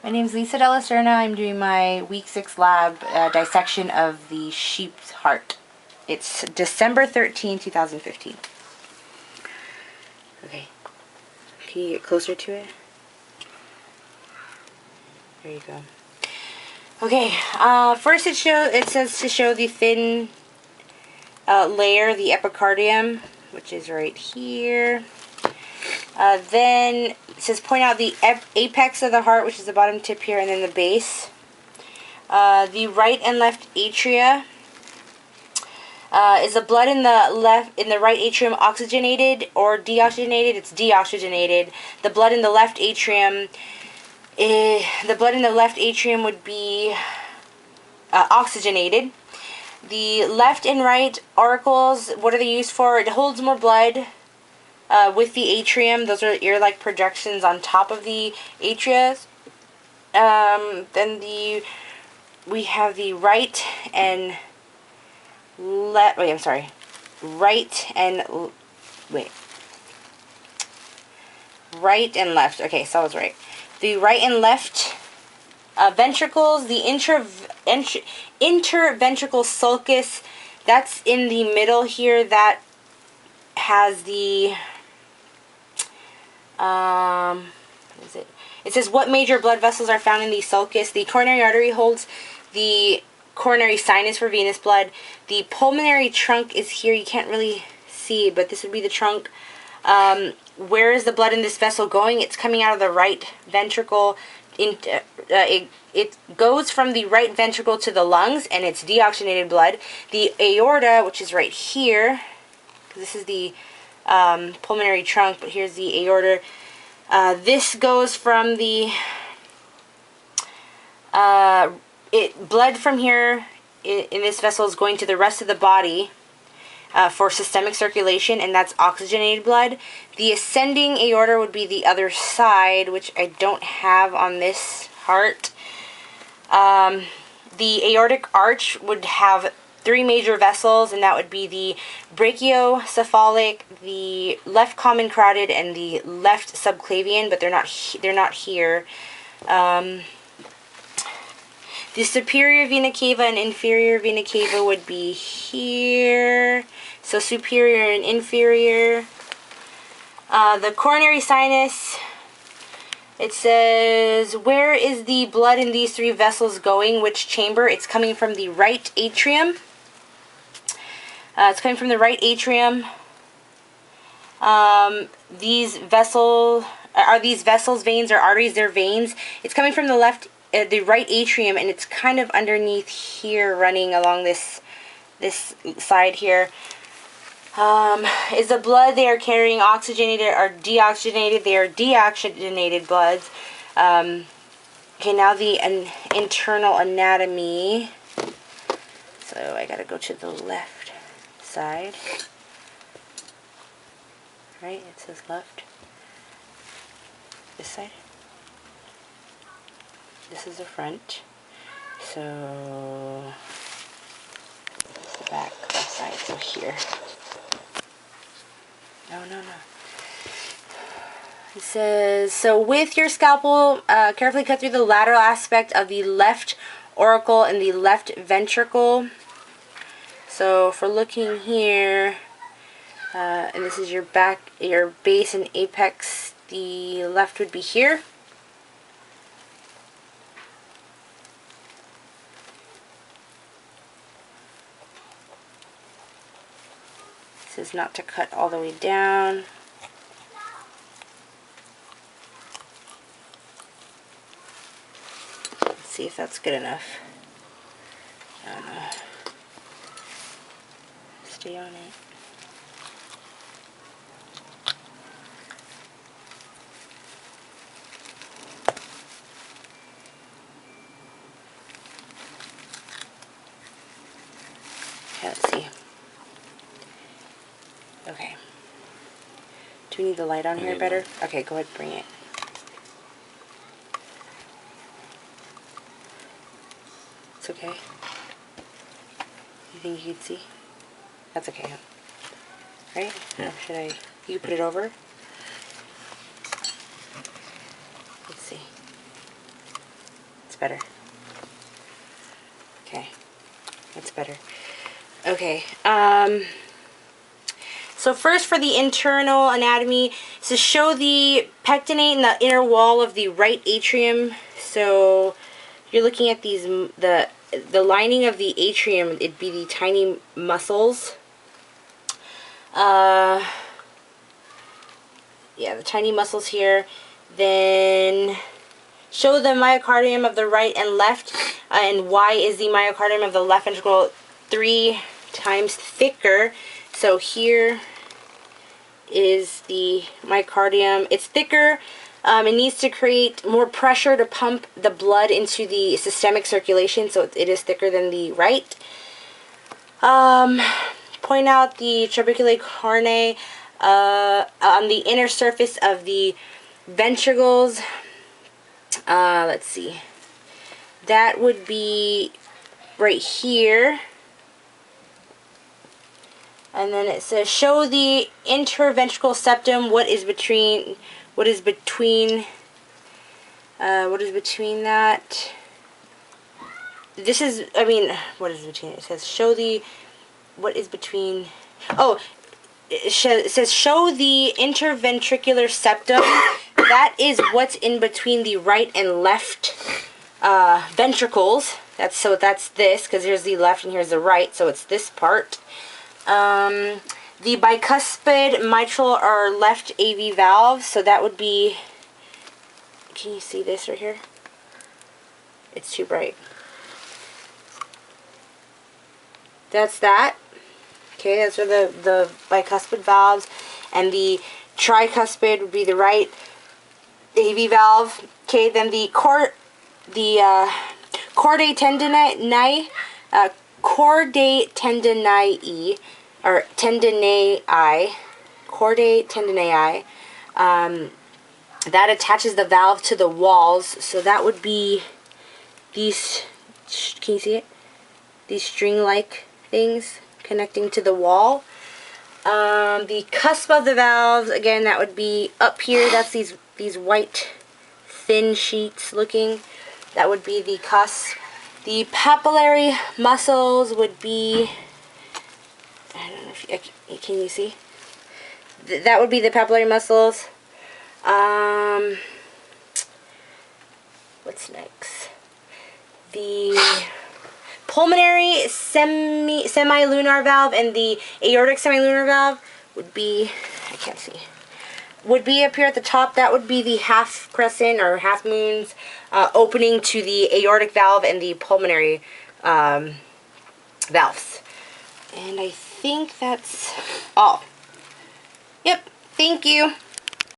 My name is Lisa Della Serna. I'm doing my week 6 lab dissection of the sheep's heart. It's December 13, 2015. Okay. Can you get closer to it? There you go. Okay. First it says to show the thin layer, the epicardium, which is right here. Then it says point out the apex of the heart, which is the bottom tip here, and then the base. The right and left atria. Is the blood in the right atrium oxygenated or deoxygenated? It's deoxygenated. The blood in the left atrium, would be oxygenated. The left and right auricles, what are they used for? It holds more blood with the atrium. Those are ear-like projections on top of the atria. Then we have the right and left. Wait, I'm sorry. Right and left. Okay, so I was right. The right and left ventricles, the interventricle sulcus, that's in the middle here. That has the what is it? It says what major blood vessels are found in the sulcus. The coronary artery holds the coronary sinus for venous blood. The pulmonary trunk is here. You can't really see, but this would be the trunk. Where is the blood in this vessel going? It's coming out of the right ventricle. It goes from the right ventricle to the lungs, and it's deoxygenated blood. The aorta, which is right here, because this is the pulmonary trunk, but here's the aorta. This goes from the blood from here in this vessel is going to the rest of the body for systemic circulation, and that's oxygenated blood. The ascending aorta would be the other side, which I don't have on this heart. The aortic arch would have 3 major vessels, and that would be the brachiocephalic, the left common carotid, and the left subclavian, but they're not here. The superior vena cava and inferior vena cava would be here. So superior and inferior. The coronary sinus, it says, where is the blood in these 3 vessels going? Which chamber? It's coming from the right atrium. It's coming from the right atrium. These vessels, veins or arteries? They're veins. It's coming from the right atrium, and it's kind of underneath here, running along this side here. Is the blood they are carrying oxygenated or deoxygenated? They are deoxygenated bloods. Okay, now the internal anatomy. So I gotta go to the left side. Right, it says left. This side. This is the front. So this is the back side. So here. No. It says, so with your scalpel, carefully cut through the lateral aspect of the left auricle and the left ventricle. So for looking here, and this is your base and apex, the left would be here. It says not to cut all the way down. Let's see if that's good enough. I don't know. Stay on it. Okay, let's see. Okay. Do we need the light on here better? Okay, go ahead, bring it. It's okay. You think you can see? That's okay, huh? Right? Or should you put it over? Let's see. better. Okay, that's better. Okay, so first for the internal anatomy, to show the pectinate in the inner wall of the right atrium. So you're looking at these, the lining of the atrium, it'd be the tiny muscles. Yeah, the tiny muscles here. Then show the myocardium of the right and left, and why is the myocardium of the left ventricle 3 times thicker. So here is the myocardium. It's thicker. It needs to create more pressure to pump the blood into the systemic circulation, so it is thicker than the right. Point out the trabeculae carinae on the inner surface of the ventricles. Let's see. That would be right here. And then it says, show the interventricular septum. What is between that? This is, I mean, what is between? It says, show the, what is between, oh, it says, show the interventricular septum. That is what's in between the right and left ventricles. That's this, because here's the left and here's the right, so it's this part. The bicuspid, mitral, or left AV valve, so that would be, can you see this right here? It's too bright. That's that. Okay, that's for the bicuspid valves, and the tricuspid would be the right AV valve. Okay, then the chordae tendinae, chordae tendinae, or tendinae, chordae tendinae, that attaches the valve to the walls. So that would be these, can you see it? These string-like things connecting to the wall. The cusp of the valves, again, that would be up here. That's these white thin sheets looking. That would be the cusp. The papillary muscles would be, I don't know if can you see? That would be the papillary muscles. What's next? The pulmonary semilunar valve and the aortic semilunar valve would be, I can't see, would be up here at the top. That would be the half crescent or half moons opening to the aortic valve and the pulmonary valves. And I think that's all. Yep, thank you.